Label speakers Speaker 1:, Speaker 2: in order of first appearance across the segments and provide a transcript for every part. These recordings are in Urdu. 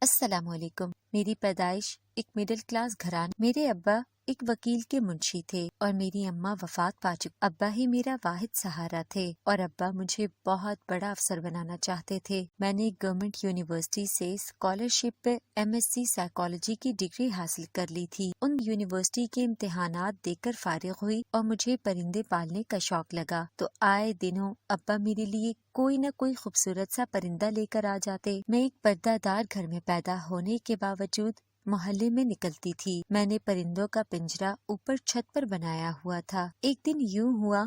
Speaker 1: السلام علیکم۔ میری پیدائش ایک مڈل کلاس گھرانے، میرے ابا ایک وکیل کے منشی تھے اور میری اماں وفات پا چکی۔ ابا ہی میرا واحد سہارا تھے اور ابا مجھے بہت بڑا افسر بنانا چاہتے تھے۔ میں نے گورنمنٹ یونیورسٹی سے اسکالرشپ پہ MSc سائیکالوجی کی ڈگری حاصل کر لی تھی۔ ان یونیورسٹی کے امتحانات دے کر فارغ ہوئی اور مجھے پرندے پالنے کا شوق لگا تو آئے دنوں ابا میرے لیے کوئی نہ کوئی خوبصورت سا پرندہ لے کر آ جاتے۔ میں ایک پردہ دار گھر میں پیدا ہونے کے باوجود محلے میں نکلتی تھی۔ میں نے پرندوں کا پنجرا اوپر چھت پر بنایا ہوا تھا۔ ایک دن یوں ہوا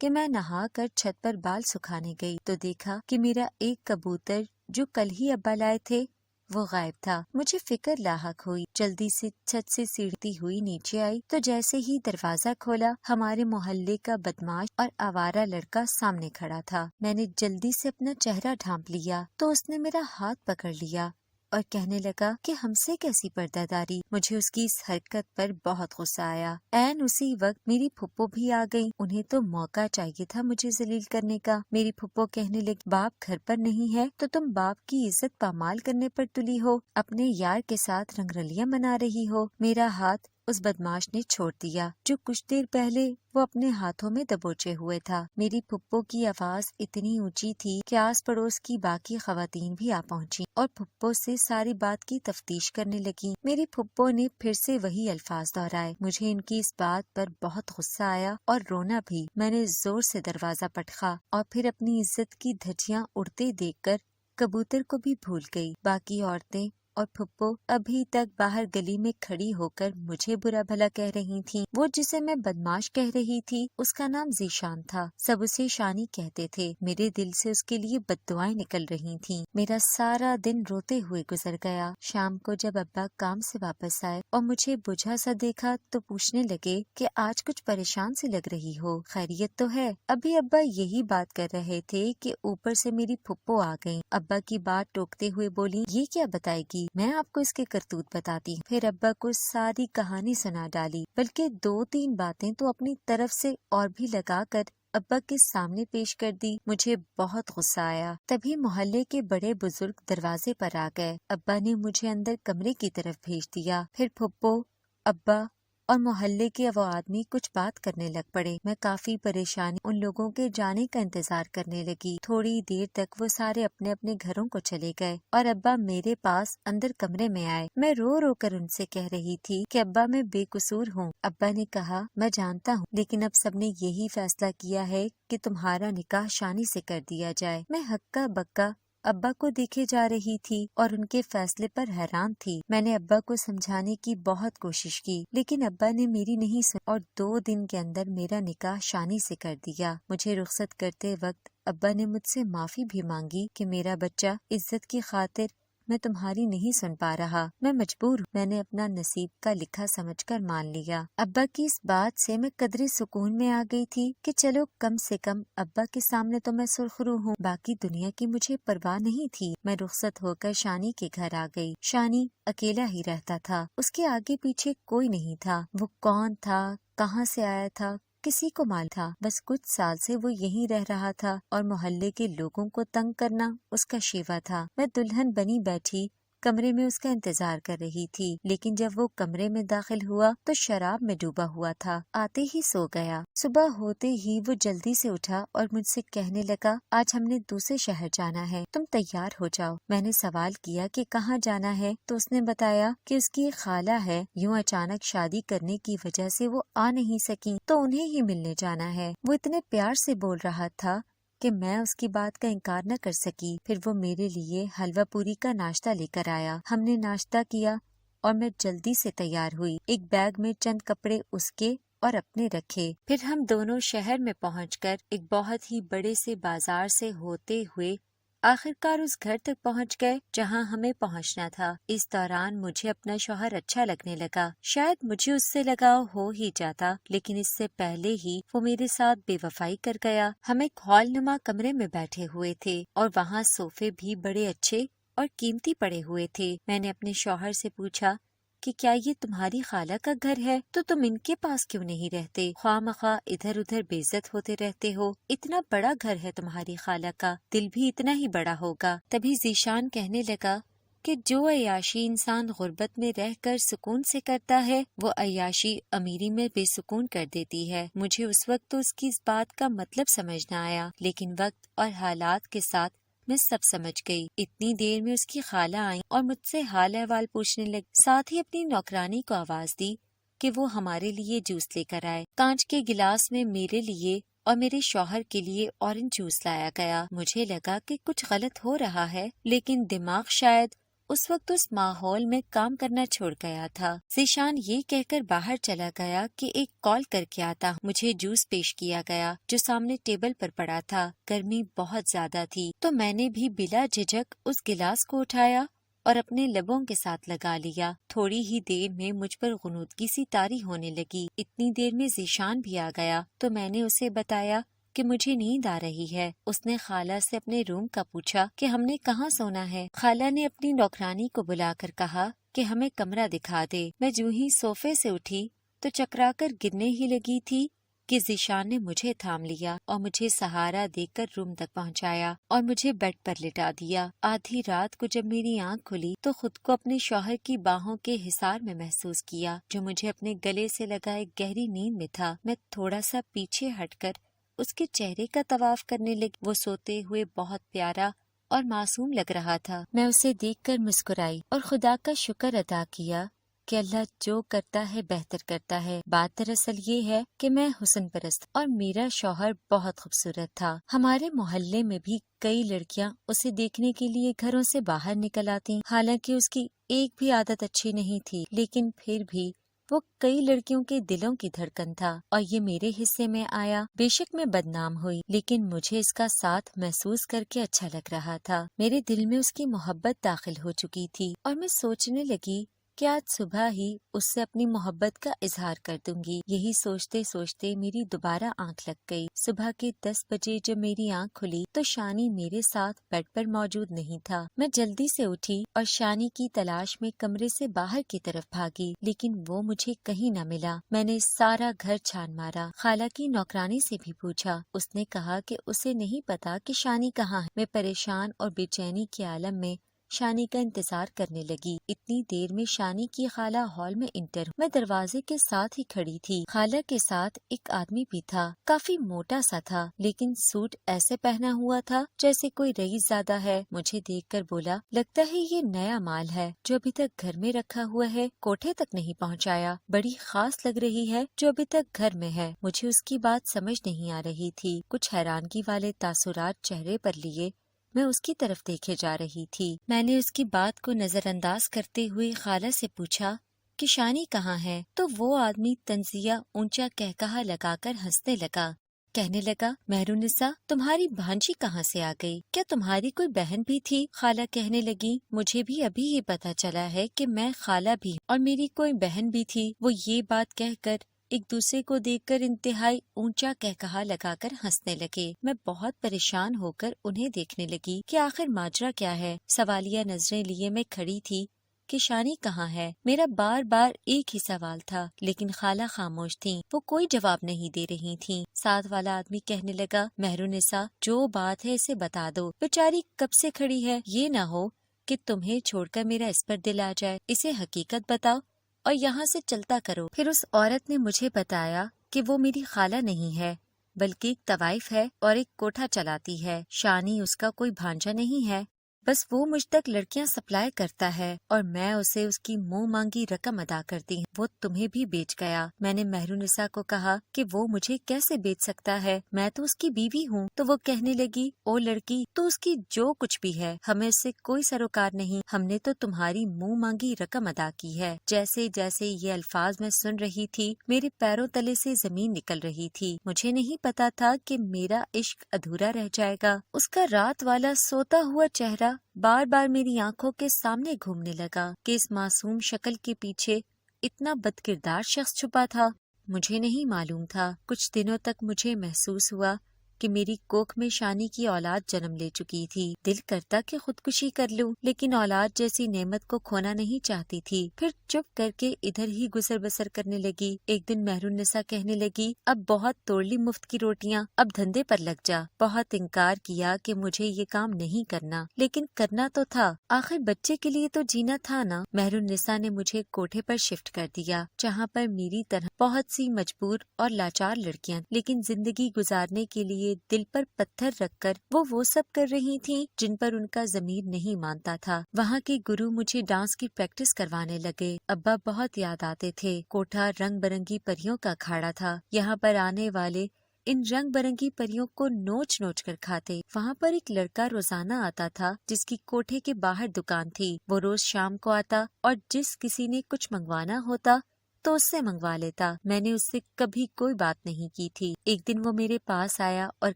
Speaker 1: کہ میں نہا کر چھت پر بال سکھانے گئی تو دیکھا کہ میرا ایک کبوتر جو کل ہی ابا لائے تھے وہ غائب تھا۔ مجھے فکر لاحق ہوئی، جلدی سے چھت سے سیڑھتی ہوئی نیچے آئی تو جیسے ہی دروازہ کھولا ہمارے محلے کا بدماش اور آوارہ لڑکا سامنے کھڑا تھا۔ میں نے جلدی سے اپنا چہرہ ڈھانپ لیا تو اس نے میرا ہاتھ پکڑ لیا اور کہنے لگا کہ ہم سے کیسی پردہ داری۔ مجھے اس کی اس حرکت پر بہت غصہ آیا۔ عین اسی وقت میری پھپھو بھی آ گئی۔ انہیں تو موقع چاہیے تھا مجھے ذلیل کرنے کا۔ میری پھپھو کہنے لگی، باپ گھر پر نہیں ہے تو تم باپ کی عزت پامال کرنے پر تلی ہو، اپنے یار کے ساتھ رنگرلیاں منا رہی ہو۔ میرا ہاتھ اس بدماش نے چھوڑ دیا جو کچھ دیر پہلے وہ اپنے ہاتھوں میں دبوچے ہوئے تھا۔ میری پھپھو کی آواز اتنی اونچی تھی کہ آس پڑوس کی باقی خواتین بھی آ پہنچی اور پھپھو سے ساری بات کی تفتیش کرنے لگی۔ میری پھپھو نے پھر سے وہی الفاظ دہرائے۔ مجھے ان کی اس بات پر بہت غصہ آیا اور رونا بھی۔ میں نے زور سے دروازہ پٹخا اور پھر اپنی عزت کی دھجیاں اڑتے دیکھ کر کبوتر کو بھی بھول گئی۔ باقی عورتیں اور پھپھو ابھی تک باہر گلی میں کھڑی ہو کر مجھے برا بھلا کہہ رہی تھیں۔ وہ جسے میں بدماش کہہ رہی تھی اس کا نام ذیشان تھا۔ سب اسے شانی کہتے تھے۔ میرے دل سے اس کے لیے بددعائیں نکل رہی تھیں۔ میرا سارا دن روتے ہوئے گزر گیا۔ شام کو جب ابا کام سے واپس آئے اور مجھے بجھا سا دیکھا تو پوچھنے لگے کہ آج کچھ پریشان سی لگ رہی ہو، خیریت تو ہے؟ ابھی ابا یہی بات کر رہے تھے کہ اوپر سے میری پھپھو آ گئی۔ ابا کی بات ٹوکتے ہوئے بولی، یہ کیا بتائے گی، میں آپ کو اس کے کرتوت بتاتی ہوں۔ پھر ابا کو ساری کہانی سنا ڈالی، بلکہ 2-3 باتیں تو اپنی طرف سے اور بھی لگا کر ابا کے سامنے پیش کر دی۔ مجھے بہت غصہ آیا۔ تبھی محلے کے بڑے بزرگ دروازے پر آ گئے۔ ابا نے مجھے اندر کمرے کی طرف بھیج دیا۔ پھر پھپھو، ابا اور محلے کے وہ آدمی کچھ بات کرنے لگ پڑے۔ میں کافی پریشانی ان لوگوں کے جانے کا انتظار کرنے لگی۔ تھوڑی دیر تک وہ سارے اپنے اپنے گھروں کو چلے گئے اور ابا میرے پاس اندر کمرے میں آئے۔ میں رو رو کر ان سے کہہ رہی تھی کہ ابا میں بے قصور ہوں۔ ابا نے کہا، میں جانتا ہوں، لیکن اب سب نے یہی فیصلہ کیا ہے کہ تمہارا نکاح شانی سے کر دیا جائے۔ میں ہکا بکا ابا کو دیکھے جا رہی تھی اور ان کے فیصلے پر حیران تھی۔ میں نے ابا کو سمجھانے کی بہت کوشش کی لیکن ابا نے میری نہیں سنی اور 2 دن کے اندر میرا نکاح شانی سے کر دیا۔ مجھے رخصت کرتے وقت ابا نے مجھ سے معافی بھی مانگی کہ میرا بچہ، عزت کی خاطر میں تمہاری نہیں سن پا رہا، میں مجبور ہوں۔ میں نے اپنا نصیب کا لکھا سمجھ کر مان لیا۔ ابا کی اس بات سے میں قدرے سکون میں آ گئی تھی کہ چلو کم سے کم ابا کے سامنے تو میں سرخرو ہوں، باقی دنیا کی مجھے پرواہ نہیں تھی۔ میں رخصت ہو کر شانی کے گھر آ گئی۔ شانی اکیلا ہی رہتا تھا، اس کے آگے پیچھے کوئی نہیں تھا۔ وہ کون تھا، کہاں سے آیا تھا، کسی کو معلوم تھا، بس کچھ سال سے وہ یہیں رہ رہا تھا اور محلے کے لوگوں کو تنگ کرنا اس کا شیوا تھا۔ میں دلہن بنی بیٹھی کمرے میں اس کا انتظار کر رہی تھی، لیکن جب وہ کمرے میں داخل ہوا تو شراب میں ڈوبا ہوا تھا، آتے ہی سو گیا۔ صبح ہوتے ہی وہ جلدی سے اٹھا اور مجھ سے کہنے لگا، آج ہم نے دوسرے شہر جانا ہے، تم تیار ہو جاؤ۔ میں نے سوال کیا کہ کہاں جانا ہے تو اس نے بتایا کہ اس کی ایک خالہ ہے، یوں اچانک شادی کرنے کی وجہ سے وہ آ نہیں سکی تو انہیں ہی ملنے جانا ہے۔ وہ اتنے پیار سے بول رہا تھا کہ میں اس کی بات کا انکار نہ کر سکی۔ پھر وہ میرے لیے حلوہ پوری کا ناشتہ لے کر آیا۔ ہم نے ناشتہ کیا اور میں جلدی سے تیار ہوئی۔ ایک بیگ میں چند کپڑے اس کے اور اپنے رکھے۔ پھر ہم دونوں شہر میں پہنچ کر ایک بہت ہی بڑے سے بازار سے ہوتے ہوئے آخر کار اس گھر تک پہنچ گئے جہاں ہمیں پہنچنا تھا۔ اس دوران مجھے اپنا شوہر اچھا لگنے لگا۔ شاید مجھے اس سے لگاؤ ہو ہی جاتا، لیکن اس سے پہلے ہی وہ میرے ساتھ بے وفائی کر گیا۔ ہم ایک ہال نما کمرے میں بیٹھے ہوئے تھے اور وہاں صوفے بھی بڑے اچھے اور قیمتی پڑے ہوئے تھے۔ میں نے اپنے شوہر سے پوچھا کہ کیا یہ تمہاری خالہ کا گھر ہے تو تم ان کے پاس کیوں نہیں رہتے، خواہ مخواہ ادھر ادھر بے عزت ہوتے رہتے ہو، اتنا بڑا گھر ہے تمہاری خالہ کا، دل بھی اتنا ہی بڑا ہوگا۔ تبھی ذیشان کہنے لگا، کہ جو عیاشی انسان غربت میں رہ کر سکون سے کرتا ہے وہ عیاشی امیری میں بے سکون کر دیتی ہے۔ مجھے اس وقت تو اس کی اس بات کا مطلب سمجھ نہ آیا، لیکن وقت اور حالات کے ساتھ میں سب سمجھ گئی۔ اتنی دیر میں اس کی خالہ آئیں اور مجھ سے حال احوال پوچھنے لگی، ساتھ ہی اپنی نوکرانی کو آواز دی کہ وہ ہمارے لیے جوس لے کر آئے۔ کانچ کے گلاس میں میرے لیے اور میرے شوہر کے لیے اورنج جوس لایا گیا۔ مجھے لگا کہ کچھ غلط ہو رہا ہے، لیکن دماغ شاید اس وقت اس ماحول میں کام کرنا چھوڑ گیا تھا۔ ذیشان یہ کہہ کر باہر چلا گیا کہ ایک کال کر کے آتا ہوں۔ مجھے جوس پیش کیا گیا جو سامنے ٹیبل پر پڑا تھا۔ گرمی بہت زیادہ تھی تو میں نے بھی بلا جھجک اس گلاس کو اٹھایا اور اپنے لبوں کے ساتھ لگا لیا۔ تھوڑی ہی دیر میں مجھ پر غنودگی سی طاری ہونے لگی۔ اتنی دیر میں ذیشان بھی آ گیا تو میں نے اسے بتایا کہ مجھے نیند آ رہی ہے۔ اس نے خالہ سے اپنے روم کا پوچھا کہ ہم نے کہاں سونا ہے۔ خالہ نے اپنی نوکرانی کو بلا کر کہا کہ ہمیں کمرہ دکھا دے۔ میں جو ہی صوفے سے اٹھی تو چکرا کر گرنے ہی لگی تھی کہ ذیشان نے مجھے تھام لیا اور مجھے سہارا دے کر روم تک پہنچایا اور مجھے بیڈ پر لٹا دیا۔ آدھی رات کو جب میری آنکھ کھلی تو خود کو اپنے شوہر کی باہوں کے حصار میں محسوس کیا جو مجھے اپنے گلے سے لگائے گہری نیند میں تھا۔ میں تھوڑا سا پیچھے ہٹ کر اس کے چہرے کا طواف کرنے لگی۔ وہ سوتے ہوئے بہت پیارا اور معصوم لگ رہا تھا۔ میں اسے دیکھ کر مسکرائی اور خدا کا شکر ادا کیا کہ اللہ جو کرتا ہے بہتر کرتا ہے۔ بات دراصل یہ ہے کہ میں حسن پرست اور میرا شوہر بہت خوبصورت تھا۔ ہمارے محلے میں بھی کئی لڑکیاں اسے دیکھنے کے لیے گھروں سے باہر نکل آتی، حالانکہ اس کی ایک بھی عادت اچھی نہیں تھی، لیکن پھر بھی وہ کئی لڑکیوں کے دلوں کی دھڑکن تھا اور یہ میرے حصے میں آیا۔ بے شک میں بدنام ہوئی، لیکن مجھے اس کا ساتھ محسوس کر کے اچھا لگ رہا تھا۔ میرے دل میں اس کی محبت داخل ہو چکی تھی اور میں سوچنے لگی کہ آج صبح ہی اس سے اپنی محبت کا اظہار کر دوں گی۔ یہی سوچتے سوچتے میری دوبارہ آنکھ لگ گئی۔ صبح کے 10 بجے جب میری آنکھ کھلی تو شانی میرے ساتھ بیڈ پر موجود نہیں تھا۔ میں جلدی سے اٹھی اور شانی کی تلاش میں کمرے سے باہر کی طرف بھاگی، لیکن وہ مجھے کہیں نہ ملا۔ میں نے سارا گھر چھان مارا، خالہ کی نوکرانی سے بھی پوچھا۔ اس نے کہا کہ اسے نہیں پتا کہ شانی کہاں ہے۔ میں پریشان اور بے چینی کے عالم میں شانی کا انتظار کرنے لگی۔ اتنی دیر میں شانی کی خالہ ہال میں انٹر ہوئی۔ میں دروازے کے ساتھ ہی کھڑی تھی۔ خالہ کے ساتھ ایک آدمی بھی تھا، کافی موٹا سا تھا، لیکن سوٹ ایسے پہنا ہوا تھا جیسے کوئی رئیس زادہ ہے۔ مجھے دیکھ کر بولا، لگتا ہے یہ نیا مال ہے جو ابھی تک گھر میں رکھا ہوا ہے، کوٹھے تک نہیں پہنچایا۔ بڑی خاص لگ رہی ہے جو ابھی تک گھر میں ہے۔ مجھے اس کی بات سمجھ نہیں آ رہی تھی۔ کچھ حیرانگی والے تاثرات چہرے پر لیے میں اس کی طرف دیکھے جا رہی تھی۔ میں نے اس کی بات کو نظر انداز کرتے ہوئے خالہ سے پوچھا کہ شانی کہاں ہے، تو وہ آدمی طنزیہ اونچا کہکہا لگا کر ہنسنے لگا۔ کہنے لگا، مہرونسا تمہاری بھانجی کہاں سے آ گئی؟ کیا تمہاری کوئی بہن بھی تھی؟ خالہ کہنے لگی، مجھے بھی ابھی ہی پتا چلا ہے کہ میں خالہ بھی ہوں اور میری کوئی بہن بھی تھی۔ وہ یہ بات کہہ کر ایک دوسرے کو دیکھ کر انتہائی اونچا کہکہا لگا کر ہنسنے لگے۔ میں بہت پریشان ہو کر انہیں دیکھنے لگی کہ آخر ماجرا کیا ہے۔ سوالیہ نظریں لیے میں کھڑی تھی کہ شانی کہاں ہے۔ میرا بار بار ایک ہی سوال تھا، لیکن خالہ خاموش تھیں، وہ کوئی جواب نہیں دے رہی تھیں۔ ساتھ والا آدمی کہنے لگا، مہرونسا جو بات ہے اسے بتا دو، بیچاری کب سے کھڑی ہے، یہ نہ ہو کہ تمہیں چھوڑ کر میرا اس پر دل آ جائے۔ اسے حقیقت بتاؤ اور یہاں سے چلتا کرو۔ پھر اس عورت نے مجھے بتایا کہ وہ میری خالہ نہیں ہے بلکہ ایک طوائف ہے اور ایک کوٹھا چلاتی ہے۔ شانی اس کا کوئی بھانجا نہیں ہے، بس وہ مجھ تک لڑکیاں سپلائی کرتا ہے اور میں اسے اس کی منہ مانگی رقم ادا کرتی ہوں۔ وہ تمہیں بھی بیچ گیا۔ میں نے مہرونسا کو کہا کہ وہ مجھے کیسے بیچ سکتا ہے، میں تو اس کی بیوی ہوں۔ تو وہ کہنے لگی، او لڑکی، تو اس کی جو کچھ بھی ہے ہمیں اس سے کوئی سروکار نہیں، ہم نے تو تمہاری منہ مانگی رقم ادا کی ہے۔ جیسے جیسے یہ الفاظ میں سن رہی تھی میرے پیروں تلے سے زمین نکل رہی تھی۔ مجھے نہیں پتا تھا کہ میرا عشق ادھورا رہ جائے گا۔ اس کا رات والا سوتا ہوا چہرہ بار بار میری آنکھوں کے سامنے گھومنے لگا کہ اس معصوم شکل کے پیچھے اتنا بدکردار شخص چھپا تھا۔ مجھے نہیں معلوم تھا۔ کچھ دنوں تک مجھے محسوس ہوا کہ میری کوکھ میں شانی کی اولاد جنم لے چکی تھی۔ دل کرتا کہ خودکشی کر لوں، لیکن اولاد جیسی نعمت کو کھونا نہیں چاہتی تھی۔ پھر چپ کر کے ادھر ہی گزر بسر کرنے لگی۔ ایک دن مہرالنساء کہنے لگی، اب بہت توڑ لی مفت کی روٹیاں، اب دھندے پر لگ جا۔ بہت انکار کیا کہ مجھے یہ کام نہیں کرنا، لیکن کرنا تو تھا، آخر بچے کے لیے تو جینا تھا نا۔ مہرالنساء نے مجھے کوٹھے پر شفٹ کر دیا، جہاں پر میری طرح بہت سی مجبور اور لاچار لڑکیاں، لیکن زندگی گزارنے کے لیے دل پر پتھر رکھ کر وہ سب کر رہی تھیں جن پر ان کا ضمیر نہیں مانتا تھا۔ وہاں کے گرو مجھے ڈانس کی پریکٹس کروانے لگے۔ ابا بہت یاد آتے تھے۔ کوٹھا رنگ برنگی پریوں کا کھاڑا تھا، یہاں پر آنے والے ان رنگ برنگی پریوں کو نوچ نوچ کر کھاتے۔ وہاں پر ایک لڑکا روزانہ آتا تھا جس کی کوٹھے کے باہر دکان تھی۔ وہ روز شام کو آتا اور جس کسی نے کچھ منگوانا ہوتا تو اس سے منگوا لیتا۔ میں نے اس سے کبھی کوئی بات نہیں کی تھی۔ ایک دن وہ میرے پاس آیا اور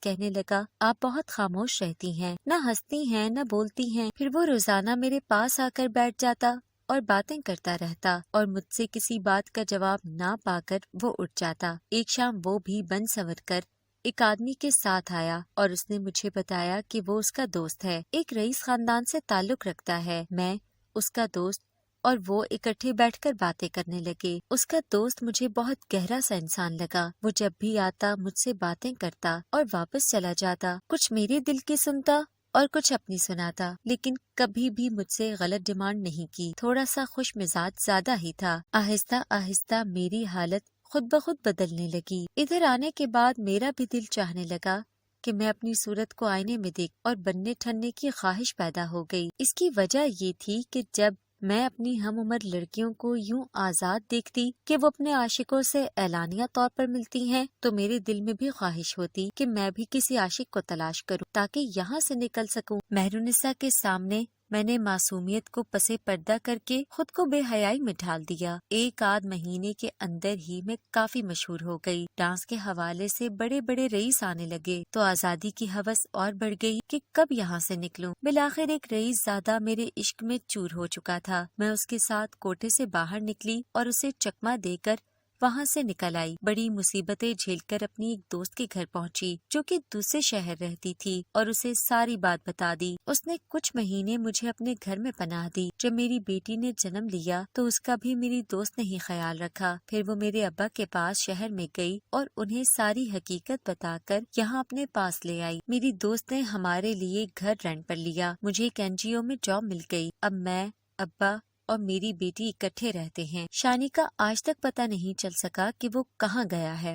Speaker 1: کہنے لگا، آپ بہت خاموش رہتی ہیں، نہ ہنستی ہیں نہ بولتی ہیں۔ پھر وہ روزانہ میرے پاس آ کر بیٹھ جاتا اور باتیں کرتا رہتا، اور مجھ سے کسی بات کا جواب نہ پا کر وہ اٹھ جاتا۔ ایک شام وہ بھی بن سنور کر ایک آدمی کے ساتھ آیا اور اس نے مجھے بتایا کہ وہ اس کا دوست ہے، ایک رئیس خاندان سے تعلق رکھتا ہے۔ میں، اس کا دوست اور وہ اکٹھے بیٹھ کر باتیں کرنے لگے۔ اس کا دوست مجھے بہت گہرا سا انسان لگا۔ وہ جب بھی آتا مجھ سے باتیں کرتا اور واپس چلا جاتا، کچھ میرے دل کی سنتا اور کچھ اپنی سناتا، لیکن کبھی بھی مجھ سے غلط ڈیمانڈ نہیں کی۔ تھوڑا سا خوش مزاج زیادہ ہی تھا۔ آہستہ آہستہ میری حالت خود بخود بدلنے لگی۔ ادھر آنے کے بعد میرا بھی دل چاہنے لگا کہ میں اپنی صورت کو آئینے میں دیکھ، اور بننے ٹھننے کی خواہش پیدا ہو گئی۔ اس کی وجہ یہ تھی کہ جب میں اپنی ہم عمر لڑکیوں کو یوں آزاد دیکھتی کہ وہ اپنے عاشقوں سے اعلانیہ طور پر ملتی ہیں، تو میرے دل میں بھی خواہش ہوتی کہ میں بھی کسی عاشق کو تلاش کروں تاکہ یہاں سے نکل سکوں۔ مہرالنساء کے سامنے میں نے معصومیت کو پسے پردہ کر کے خود کو بے حیائی میں ڈھال دیا۔ ایک آدھ مہینے کے اندر ہی میں کافی مشہور ہو گئی۔ ڈانس کے حوالے سے بڑے بڑے رئیس آنے لگے تو آزادی کی ہوس اور بڑھ گئی کہ کب یہاں سے نکلوں۔ بالآخر ایک رئیس زادہ میرے عشق میں چور ہو چکا تھا۔ میں اس کے ساتھ کوٹھے سے باہر نکلی اور اسے چکما دے کر وہاں سے نکل آئی۔ بڑی مصیبتیں جھیل کر اپنی ایک دوست کے گھر پہنچی جو کہ دوسرے شہر رہتی تھی، اور اسے ساری بات بتا دی۔ اس نے کچھ مہینے مجھے اپنے گھر میں پناہ دی۔ جب میری بیٹی نے جنم لیا تو اس کا بھی میری دوست نے ہی خیال رکھا۔ پھر وہ میرے ابا کے پاس شہر میں گئی اور انہیں ساری حقیقت بتا کر یہاں اپنے پاس لے آئی۔ میری دوست نے ہمارے لیے گھر رینٹ پر لیا۔ مجھے ایک NGO میں جاب مل گئی۔ اب میں، ابا اور میری بیٹی اکٹھے رہتے ہیں۔ شانی کا آج تک پتہ نہیں چل سکا کہ وہ کہاں گیا ہے۔